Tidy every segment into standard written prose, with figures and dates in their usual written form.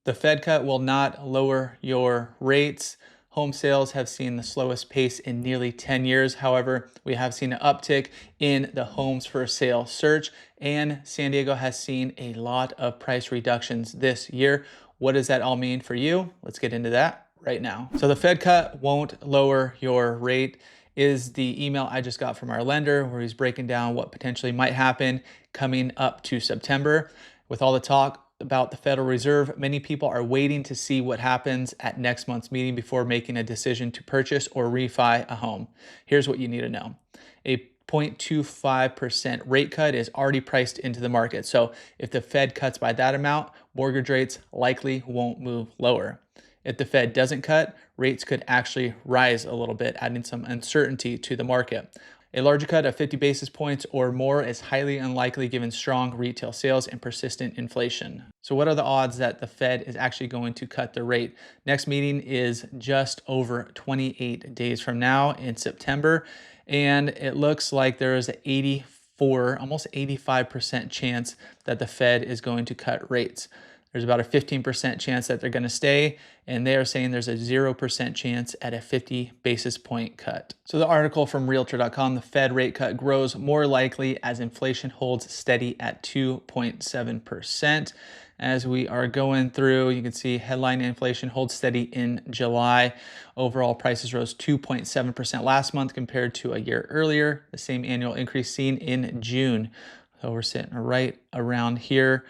The Fed cut will not lower your rates. Home sales have seen the slowest pace in nearly 10 years. However, we have seen an uptick in the homes for sale search, and San Diego has seen a lot of price reductions this year. What does that all mean for you? Let's get into that right now. So the Fed cut won't lower your rate is the email I just got from our lender where he's breaking down what potentially might happen coming up to September. With all the talk about the Federal Reserve, many people are waiting to see what happens at next month's meeting before making a decision to purchase or refi a home. Here's what you need to know. A 0.25% rate cut is already priced into the market. So if the Fed cuts by that amount, mortgage rates likely won't move lower. If the Fed doesn't cut, rates could actually rise a little bit, adding some uncertainty to the market. A larger cut of 50 basis points or more is highly unlikely given strong retail sales and persistent inflation. So what are the odds that the Fed is actually going to cut the rate? Next meeting is just over 28 days from now in September, and it looks like there is an 84, almost 85% chance that the Fed is going to cut rates. There's about a 15% chance that they're going to stay, and they are saying there's a 0% chance at a 50 basis point cut. So the article from Realtor.com, the Fed rate cut grows more likely as inflation holds steady at 2.7%. As we are going through, you can see headline inflation holds steady in July. Overall prices rose 2.7% last month compared to a year earlier, the same annual increase seen in June. So we're sitting right around here.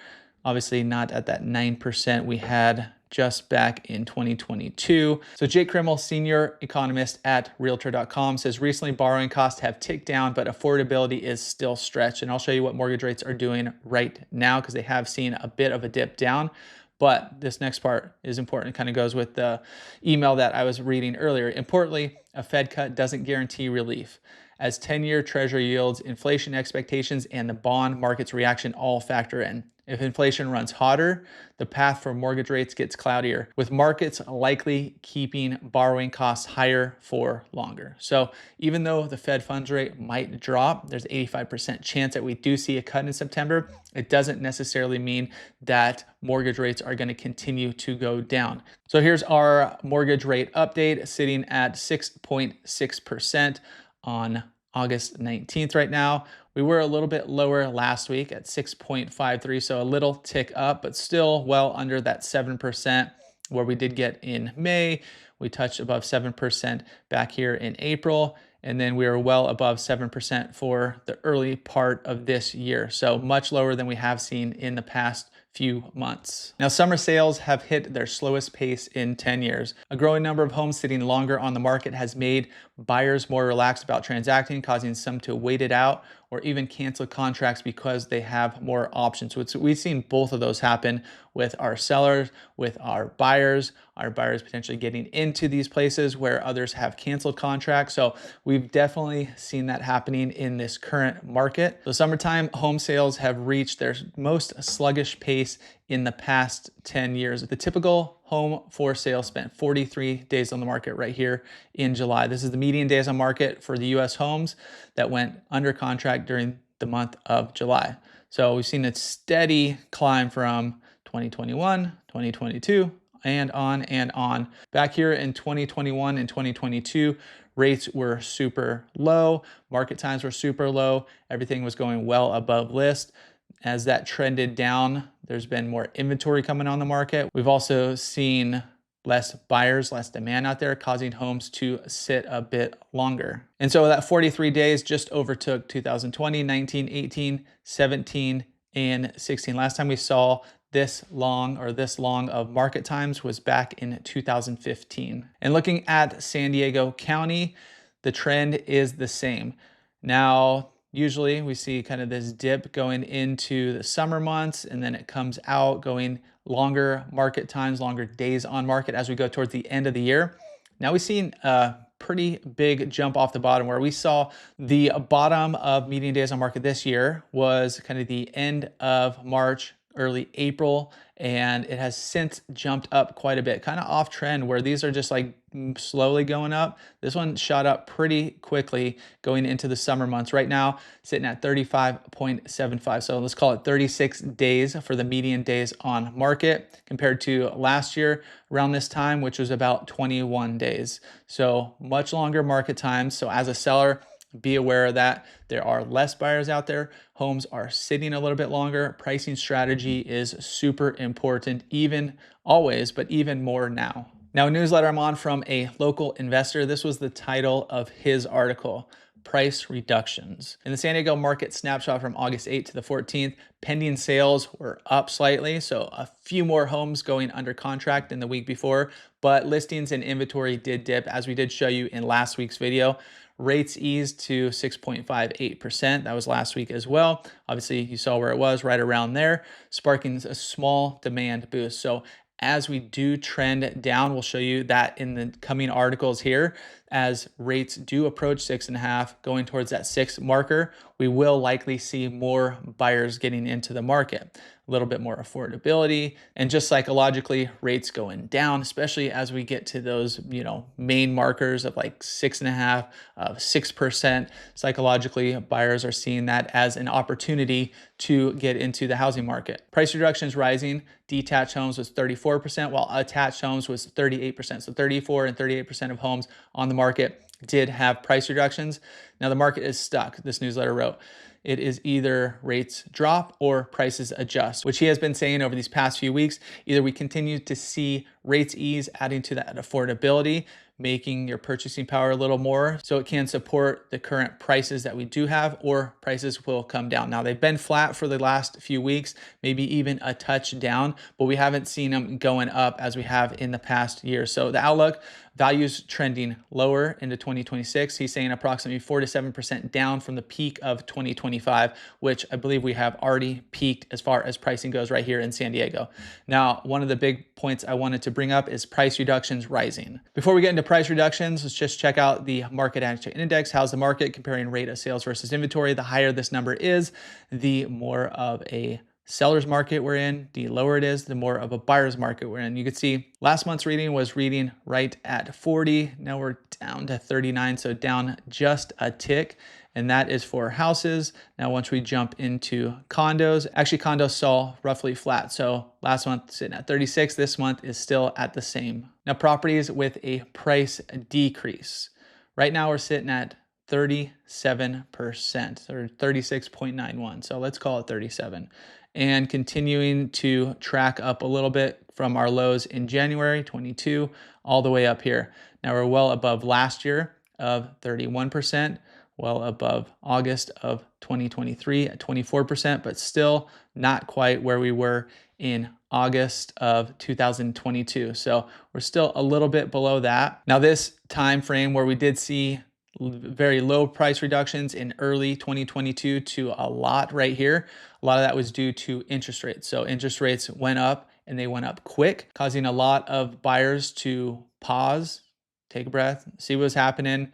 Obviously not at that 9% we had just back in 2022. So Jake Krimmel, senior economist at Realtor.com, says recently borrowing costs have ticked down, but affordability is still stretched. And I'll show you what mortgage rates are doing right now because they have seen a bit of a dip down. But this next part is important. It kind of goes with the email that I was reading earlier. Importantly, a Fed cut doesn't guarantee relief, as 10-year Treasury yields, inflation expectations, and the bond market's reaction all factor in. If inflation runs hotter, the path for mortgage rates gets cloudier, with markets likely keeping borrowing costs higher for longer. So even though the Fed funds rate might drop, there's an 85% chance that we do see a cut in September. It doesn't necessarily mean that mortgage rates are going to continue to go down. So here's our mortgage rate update, sitting at 6.6% on August 19th right now. We were a little bit lower last week at 6.53, so a little tick up, but still well under that 7% where we did get in May. We touched above 7% back here in April, and then we are well above 7% for the early part of this year. So much lower than we have seen in the past few months. Now, summer sales have hit their slowest pace in 10 years. A growing number of homes sitting longer on the market has made buyers more relaxed about transacting, causing some to wait it out or even cancel contracts because they have more options. So we've seen both of those happen with our sellers, with our buyers potentially getting into these places where others have canceled contracts. So we've definitely seen that happening in this current market. So summertime home sales have reached their most sluggish pace in the past 10 years. The typical home for sale spent 43 days on the market right here in July. This is the median days on market for the US homes that went under contract during the month of July. So we've seen a steady climb from 2021, 2022, and on and on. Back here in 2021 and 2022, rates were super low, market times were super low, everything was going well above list. As that trended down, there's been more inventory coming on the market. We've also seen less buyers, less demand out there, causing homes to sit a bit longer. And so that 43 days just overtook 2020, 19, 18, 17, and 16. Last time we saw this long of market times was back in 2015. And looking at San Diego County, the trend is the same. Now, usually we see kind of this dip going into the summer months, and then it comes out going longer market times, longer days on market as we go towards the end of the year. Now we've seen a pretty big jump off the bottom, where we saw the bottom of median days on market this year was kind of the end of March, early April, and it has since jumped up quite a bit, kind of off trend where these are just like slowly going up. This one shot up pretty quickly going into the summer months. Right now, sitting at 35.75. So let's call it 36 days for the median days on market compared to last year around this time, which was about 21 days. So much longer market times. So as a seller, be aware of that. There are less buyers out there. Homes are sitting a little bit longer. Pricing strategy is super important, even always, but even more now. Now, a newsletter I'm on from a local investor. This was the title of his article: Price Reductions. In the San Diego market snapshot from August 8th to the 14th, pending sales were up slightly, so a few more homes going under contract than the week before, but listings and inventory did dip, as we did show you in last week's video. Rates eased to 6.58%. That was last week as well. Obviously, you saw where it was, right around there, sparking a small demand boost. So as we do trend down, we'll show you that in the coming articles here. As rates do approach 6.5, going towards that 6 marker, we will likely see more buyers getting into the market. A little bit more affordability, and just psychologically, rates going down, especially as we get to those, main markers of like 6.5, 6%. Psychologically, buyers are seeing that as an opportunity to get into the housing market. Price reductions rising. Detached homes was 34%, while attached homes was 38%. So 34 and 38% of homes on the market did have price reductions. Now the market is stuck, this newsletter wrote. It is either rates drop or prices adjust, which he has been saying over these past few weeks. Either we continue to see rates ease, adding to that affordability, making your purchasing power a little more so it can support the current prices that we do have, or prices will come down. Now they've been flat for the last few weeks, maybe even a touch down, but we haven't seen them going up as we have in the past year. So the outlook, values trending lower into 2026. He's saying approximately 4 to 7% down from the peak of 2025, which I believe we have already peaked as far as pricing goes right here in San Diego. Now, one of the big points I wanted to bring up is price reductions rising. Before we get into price reductions, let's just check out the market attitude index. How's the market comparing rate of sales versus inventory? The higher this number is, the more of a seller's market we're in. The lower it is, the more of a buyer's market we're in. You can see last month's reading was reading right at 40. Now we're down to 39, so down just a tick. And that is for houses. Now, once we jump into condos, actually condos saw roughly flat. So last month sitting at 36, this month is still at the same. Now, properties with a price decrease. Right now we're sitting at 37%, or 36.91. So let's call it 37. And continuing to track up a little bit from our lows in January 22 all the way up here. Now we're well above last year of 31%, well above August of 2023 at 24%, but still not quite where we were in August of 2022. So we're still a little bit below that. Now this time frame where we did see very low price reductions in early 2022 to a lot right here, a lot of that was due to interest rates. So interest rates went up, and they went up quick, causing a lot of buyers to pause, take a breath, see what's happening.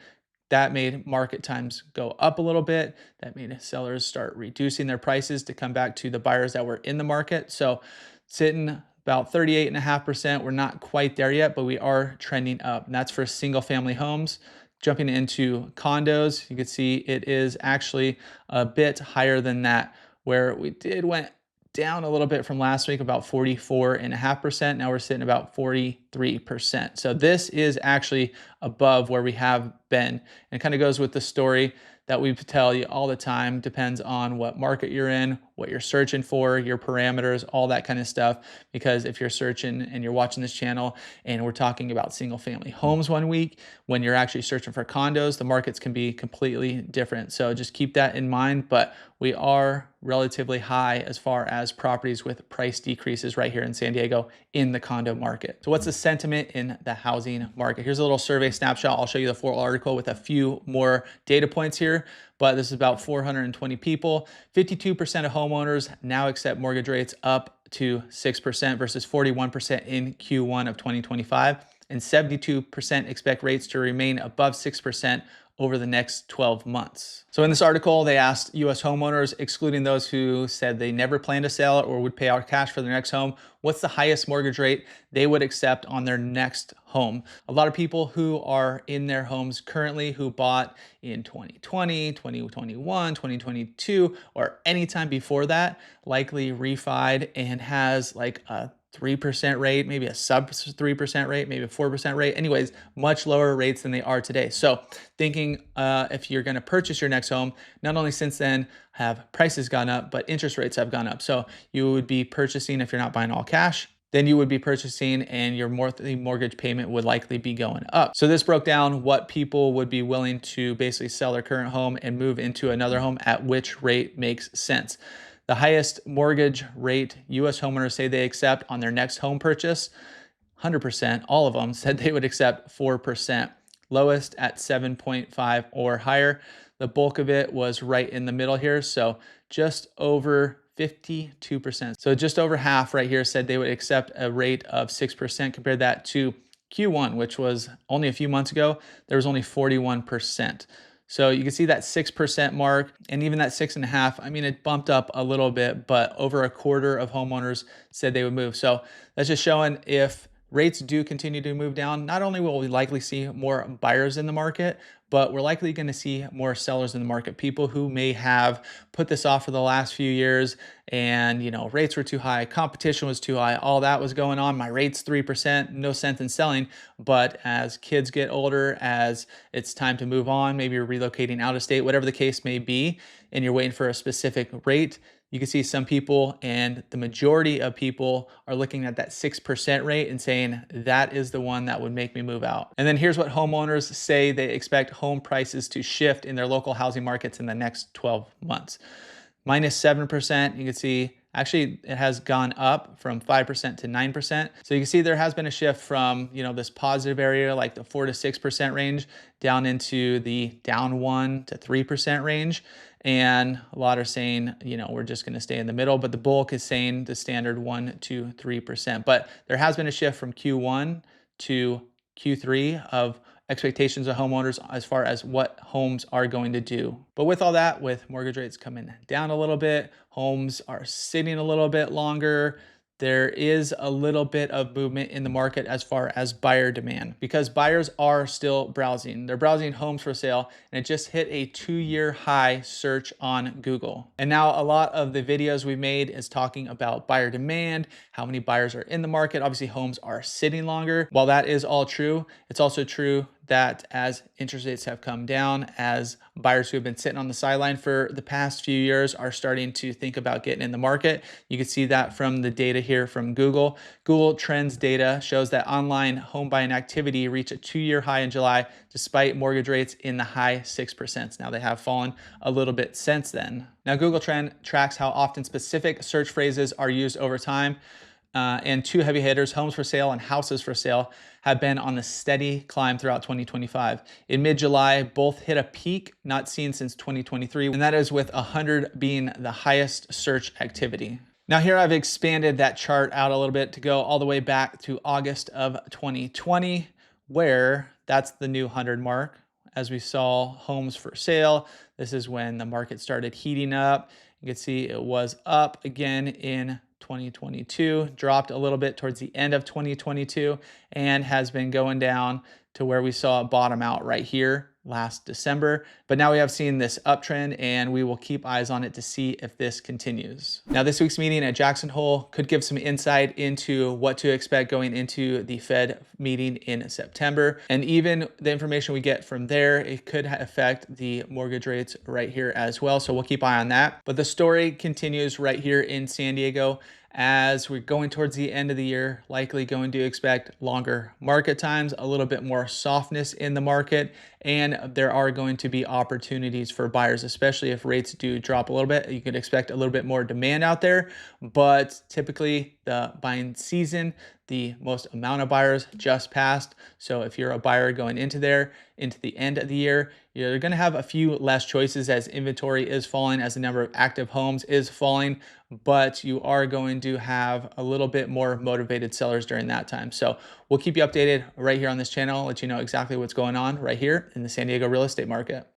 That made market times go up a little bit. That made sellers start reducing their prices to come back to the buyers that were in the market. So sitting about 38.5%. We're not quite there yet, but we are trending up. And that's for single family homes. Jumping into condos, you can see it is actually a bit higher than that, where we went down a little bit from last week, about 44.5%. Now we're sitting about 43%. So this is actually above where we have been. And it kind of goes with the story that we tell you all the time. Depends on what market you're in, what you're searching for, your parameters, all that kind of stuff. Because if you're searching and you're watching this channel and we're talking about single family homes one week, when you're actually searching for condos, the markets can be completely different. So just keep that in mind. But we are relatively high as far as properties with price decreases right here in San Diego in the condo market. So what's the sentiment in the housing market? Here's a little survey snapshot. I'll show you the full article with a few more data points here, but this is about 420 people. 52% of homeowners now accept mortgage rates up to 6% versus 41% in Q1 of 2025. And 72% expect rates to remain above 6% over the next 12 months. So in this article, they asked US homeowners, excluding those who said they never plan to sell or would pay out cash for their next home, what's the highest mortgage rate they would accept on their next home. A lot of people who are in their homes currently who bought in 2020, 2021, 2022, or anytime before that, likely refied and has like a 3% rate, maybe a sub 3% rate, maybe a 4% rate. Anyways, much lower rates than they are today. So thinking if you're going to purchase your next home, not only since then have prices gone up, but interest rates have gone up. So you would be purchasing, if you're not buying all cash, then you would be purchasing and your monthly mortgage payment would likely be going up. So this broke down what people would be willing to basically sell their current home and move into another home at which rate makes sense. The highest mortgage rate US homeowners say they accept on their next home purchase, 100%, all of them said they would accept 4%. Lowest at 7.5 or higher. The bulk of it was right in the middle here, so just over 52%. So just over half right here said they would accept a rate of 6%. Compare that to Q1, which was only a few months ago, there was only 41%. So you can see that 6% mark, and even that 6.5%, I mean, it bumped up a little bit, but over a quarter of homeowners said they would move. So that's just showing if rates do continue to move down, not only will we likely see more buyers in the market, but we're likely going to see more sellers in the market. People who may have put this off for the last few years and, rates were too high, competition was too high, all that was going on. My rate's 3%, no sense in selling. But as kids get older, as it's time to move on, maybe you're relocating out of state, whatever the case may be, and you're waiting for a specific rate, you can see some people, and the majority of people are looking at that 6% rate and saying that is the one that would make me move out. And then here's what homeowners say they expect home prices to shift in their local housing markets in the next 12 months. -7%, you can see actually it has gone up from 5% to 9%. So you can see there has been a shift from, this positive area, like the 4 to 6% range, down into the down 1 to 3% range. And a lot are saying, we're just going to stay in the middle, but the bulk is saying the standard 1 to 3%. But there has been a shift from Q1 to Q3 of expectations of homeowners as far as what homes are going to do. But with all that, with mortgage rates coming down a little bit, homes are sitting a little bit longer, there is a little bit of movement in the market as far as buyer demand, because buyers are still browsing. They're browsing homes for sale, and it just hit a 2-year high search on Google. And now a lot of the videos we've made is talking about buyer demand, how many buyers are in the market. Obviously, homes are sitting longer. While that is all true, it's also true that as interest rates have come down, as buyers who have been sitting on the sideline for the past few years are starting to think about getting in the market. You can see that from the data here from Google. Google Trends data shows that online home buying activity reached a 2-year high in July, despite mortgage rates in the high 6%. Now they have fallen a little bit since then. Now Google Trend tracks how often specific search phrases are used over time. And two heavy hitters, homes for sale and houses for sale, have been on the steady climb throughout 2025. In mid-July, both hit a peak not seen since 2023, and that is with 100 being the highest search activity. Now here I've expanded that chart out a little bit to go all the way back to August of 2020, where that's the new 100 mark. As we saw homes for sale, this is when the market started heating up. You can see it was up again in 2022, dropped a little bit towards the end of 2022, and has been going down to where we saw it bottom out right here last December. But now we have seen this uptrend, and we will keep eyes on it to see if this continues. Now, this week's meeting at Jackson Hole could give some insight into what to expect going into the Fed meeting in September. And even the information we get from there, it could affect the mortgage rates right here as well. So we'll keep eye on that. But the story continues right here in San Diego. As we're going towards the end of the year, likely going to expect longer market times, a little bit more softness in the market, and there are going to be opportunities for buyers, especially if rates do drop a little bit. You could expect a little bit more demand out there, but typically the buying season, the most amount of buyers just passed. So if you're a buyer going into the end of the year, you're going to have a few less choices as inventory is falling, as the number of active homes is falling, but you are going to have a little bit more motivated sellers during that time. So we'll keep you updated right here on this channel, let you know exactly what's going on right here in the San Diego real estate market.